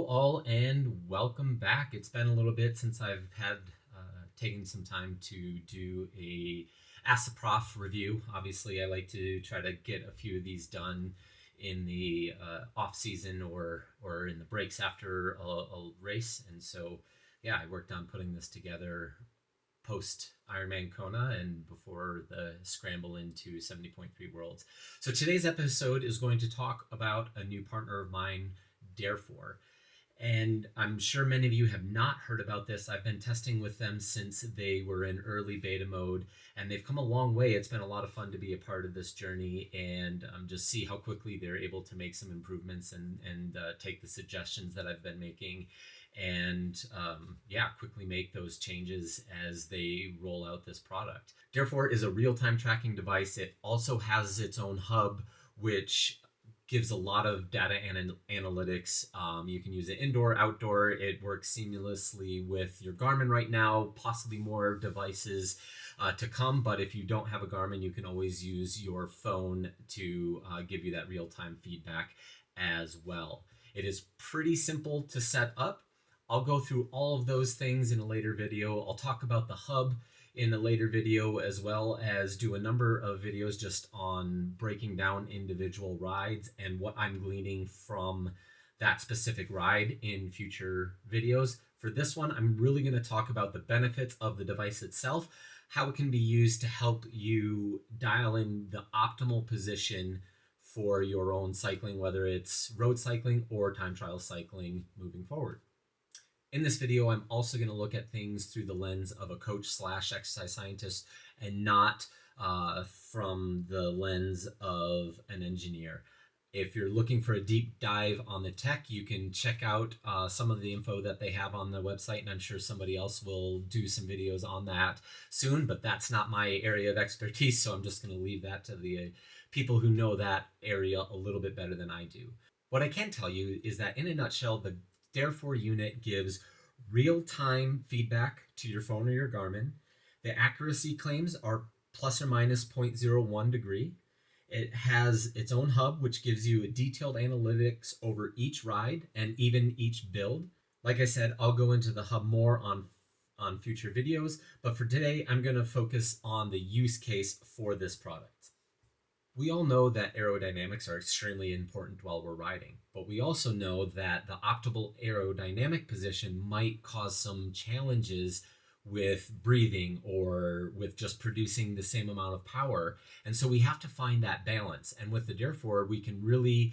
Hello, all, and welcome back. It's been a little bit since I've had taken some time to do a Ask the Prof review. Obviously, I like to try to get a few of these done in the off season or in the breaks after a race, and so yeah, I worked on putting this together post Ironman Kona and before the scramble into 70.3 Worlds. So today's episode is going to talk about a new partner of mine, Darefore. And I'm sure many of you have not heard about this. I've been testing with them since they were in early beta mode, and they've come a long way. It's been a lot of fun to be a part of this journey and just see how quickly they're able to make some improvements and take the suggestions that I've been making and quickly make those changes as they roll out this product. Darefore is a real-time tracking device. It also has its own hub, which gives a lot of data and analytics. You can use it indoor, outdoor. It works seamlessly with your Garmin right now, possibly more devices to come. But if you don't have a Garmin, you can always use your phone to give you that real-time feedback as well. It is pretty simple to set up. I'll go through all of those things in a later video. I'll talk about the hub in a later video, as well as do a number of videos just on breaking down individual rides and what I'm gleaning from that specific ride in future videos. For this one, I'm really going to talk about the benefits of the device itself, how it can be used to help you dial in the optimal position for your own cycling, whether it's road cycling or time trial cycling moving forward. In this video, I'm also going to look at things through the lens of a coach / exercise scientist and not from the lens of an engineer. If you're looking for a deep dive on the tech, you can check out some of the info that they have on their website, and I'm sure somebody else will do some videos on that soon, but that's not my area of expertise, so I'm just going to leave that to the people who know that area a little bit better than I do. What I can tell you is that in a nutshell, the Darefore unit gives real-time feedback to your phone or your Garmin. The accuracy claims are plus or minus 0.01 degree. It has its own hub, which gives you detailed analytics over each ride and even each build. Like I said, I'll go into the hub more on future videos, but for today, I'm going to focus on the use case for this product. We all know that aerodynamics are extremely important while we're riding, but we also know that the optimal aerodynamic position might cause some challenges with breathing or with just producing the same amount of power. And so we have to find that balance. And with the Darefore, we can really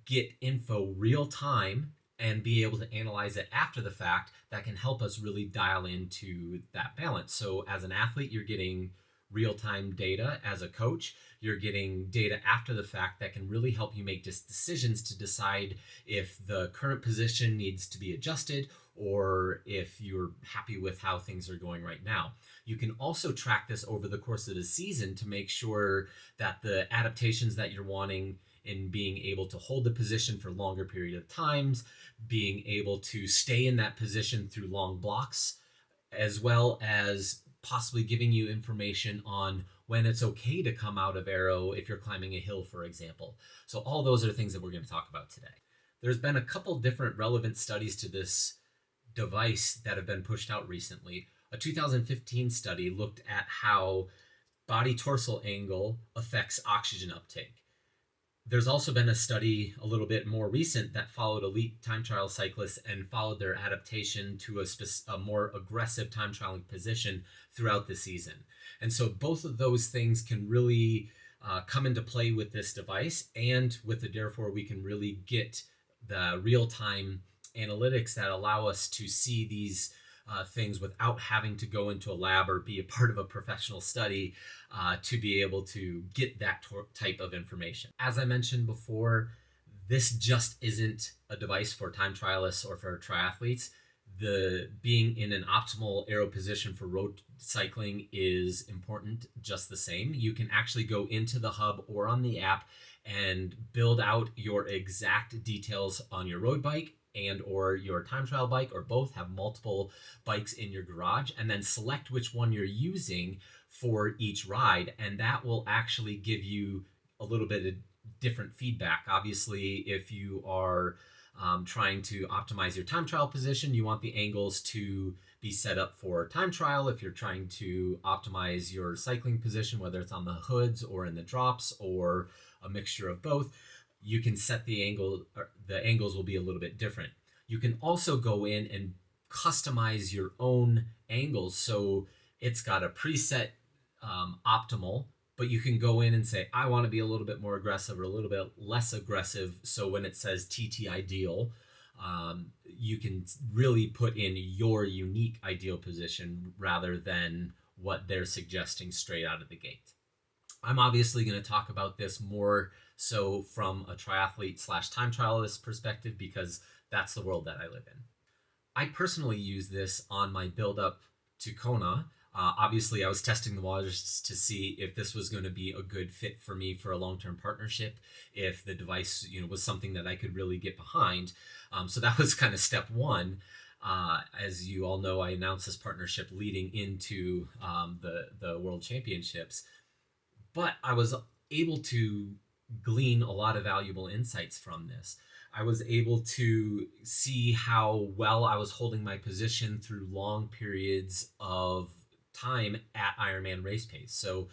get info real time and be able to analyze it after the fact that can help us really dial into that balance. So as an athlete, you're getting real-time data. As a coach, you're getting data after the fact that can really help you make decisions to decide if the current position needs to be adjusted or if you're happy with how things are going right now. You can also track this over the course of the season to make sure that the adaptations that you're wanting in being able to hold the position for longer period of times, being able to stay in that position through long blocks, as well as possibly giving you information on when it's okay to come out of aero if you're climbing a hill, for example. So all those are things that we're going to talk about today. There's been a couple different relevant studies to this device that have been pushed out recently. A 2015 study looked at how body torsal angle affects oxygen uptake. There's also been a study a little bit more recent that followed elite time trial cyclists and followed their adaptation to a more aggressive time trialing position throughout the season. And so both of those things can really come into play with this device, and with the Darefore, we can really get the real-time analytics that allow us to see these things without having to go into a lab or be a part of a professional study to be able to get that type of information. As I mentioned before, this just isn't a device for time trialists or for triathletes. The being in an optimal aero position for road cycling is important just the same. You can actually go into the hub or on the app and build out your exact details on your road bike and or your time trial bike, or both. Have multiple bikes in your garage, and then select which one you're using for each ride, and that will actually give you a little bit of different feedback. Obviously, if you are trying to optimize your time trial position, you want the angles to be set up for time trial. If you're trying to optimize your cycling position, whether it's on the hoods or in the drops or a mixture of both, you can set the angle, or the angles will be a little bit different. You can also go in and customize your own angles. So it's got a preset optimal, but you can go in and say, I want to be a little bit more aggressive or a little bit less aggressive. So when it says TT ideal, you can really put in your unique ideal position rather than what they're suggesting straight out of the gate. I'm obviously going to talk about this more so from a triathlete / time trialist perspective, because that's the world that I live in. I personally use this on my build up to Kona. Obviously, I was testing the waters to see if this was going to be a good fit for me for a long-term partnership, if the device, was something that I could really get behind. So that was kind of step one. As you all know, I announced this partnership leading into the World Championships, but I was able to glean a lot of valuable insights from this. I was able to see how well I was holding my position through long periods of time at Ironman race pace. So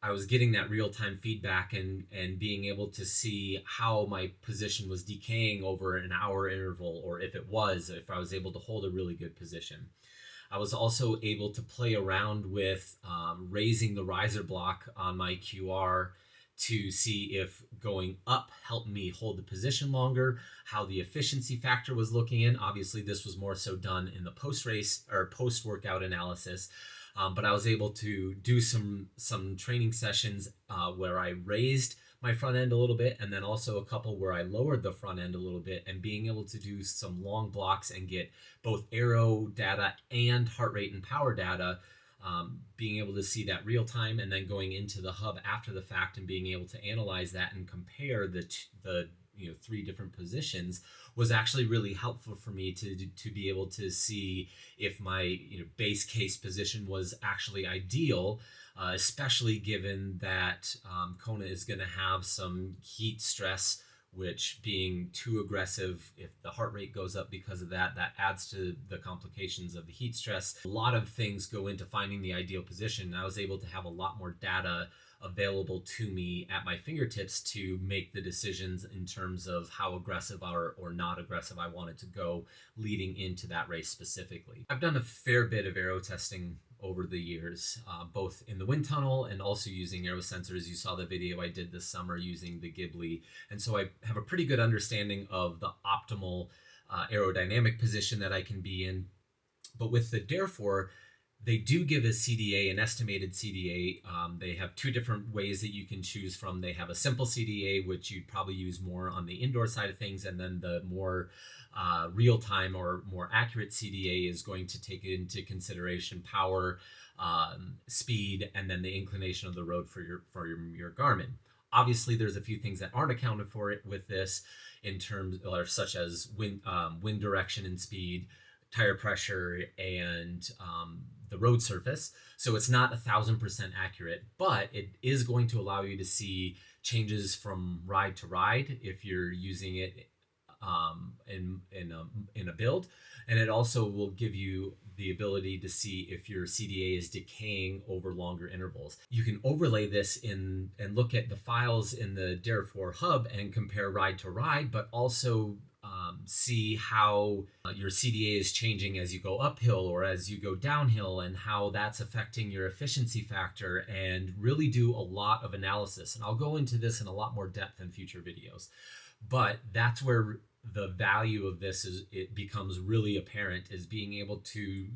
I was getting that real-time feedback and being able to see how my position was decaying over an hour interval, or if I was able to hold a really good position. I was also able to play around with raising the riser block on my QR to see if going up helped me hold the position longer, how the efficiency factor was looking in. Obviously, this was more so done in the post-race or post-workout analysis, but I was able to do some training sessions where I raised my front end a little bit, and then also a couple where I lowered the front end a little bit, and being able to do some long blocks and get both aero data and heart rate and power data, being able to see that real time, and then going into the hub after the fact and being able to analyze that and compare the three different positions was actually really helpful for me to be able to see if my base case position was actually ideal, especially given that Kona is going to have some heat stress, which being too aggressive, if the heart rate goes up because of that adds to the complications of the heat stress. A lot of things go into finding the ideal position. I was able to have a lot more data available to me at my fingertips to make the decisions in terms of how aggressive or not aggressive I wanted to go leading into that race specifically. I've done a fair bit of aero testing over the years, both in the wind tunnel and also using aero sensors. You saw the video I did this summer using the Ghibli. And so I have a pretty good understanding of the optimal aerodynamic position that I can be in. But with the Darefore, they do give a CDA, an estimated CDA. They have two different ways that you can choose from. They have a simple CDA, which you'd probably use more on the indoor side of things, and then the more real-time or more accurate CDA is going to take into consideration power, speed, and then the inclination of the road for your Garmin. Obviously, there's a few things that aren't accounted for it with this, in terms such as wind direction and speed, tire pressure, and the road surface. So it's not 1,000% accurate, but it is going to allow you to see changes from ride to ride if you're using it in a build, and it also will give you the ability to see if your CDA is decaying over longer intervals. You can overlay this and look at the files in the Darefore Hub and compare ride to ride, but also see how your CDA is changing as you go uphill or as you go downhill, and how that's affecting your efficiency factor, and really do a lot of analysis. And I'll go into this in a lot more depth in future videos, but that's where the value of this it becomes really apparent, is being able to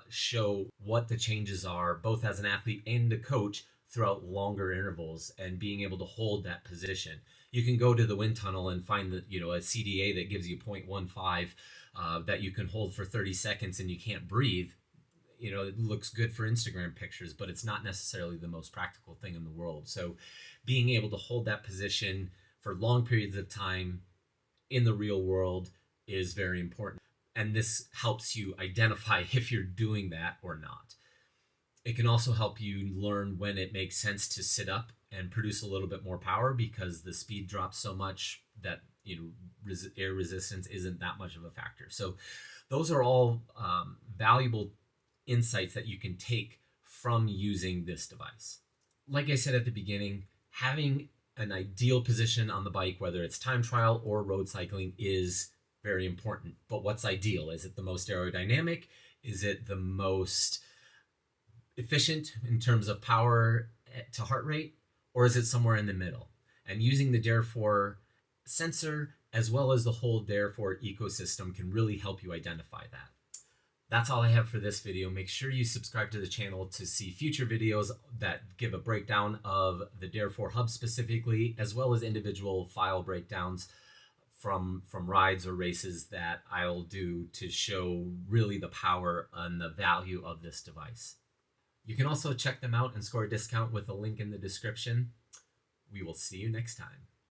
show what the changes are, both as an athlete and a coach, throughout longer intervals, and being able to hold that position. You can go to the wind tunnel and find that a CDA that gives you 0.15 that you can hold for 30 seconds and you can't breathe. It looks good for Instagram pictures, but it's not necessarily the most practical thing in the world. So being able to hold that position for long periods of time in the real world is very important. And this helps you identify if you're doing that or not. It can also help you learn when it makes sense to sit up and produce a little bit more power, because the speed drops so much that air resistance isn't that much of a factor. So those are all valuable insights that you can take from using this device. Like I said at the beginning, having an ideal position on the bike, whether it's time trial or road cycling, is very important. But what's ideal? Is it the most aerodynamic? Is it the most efficient in terms of power to heart rate? Or is it somewhere in the middle? And using the Darefore sensor as well as the whole Darefore ecosystem can really help you identify that. That's all I have for this video. Make sure you subscribe to the channel to see future videos that give a breakdown of the Darefore Hub specifically, as well as individual file breakdowns from rides or races that I'll do to show really the power and the value of this device. You can also check them out and score a discount with a link in the description. We will see you next time.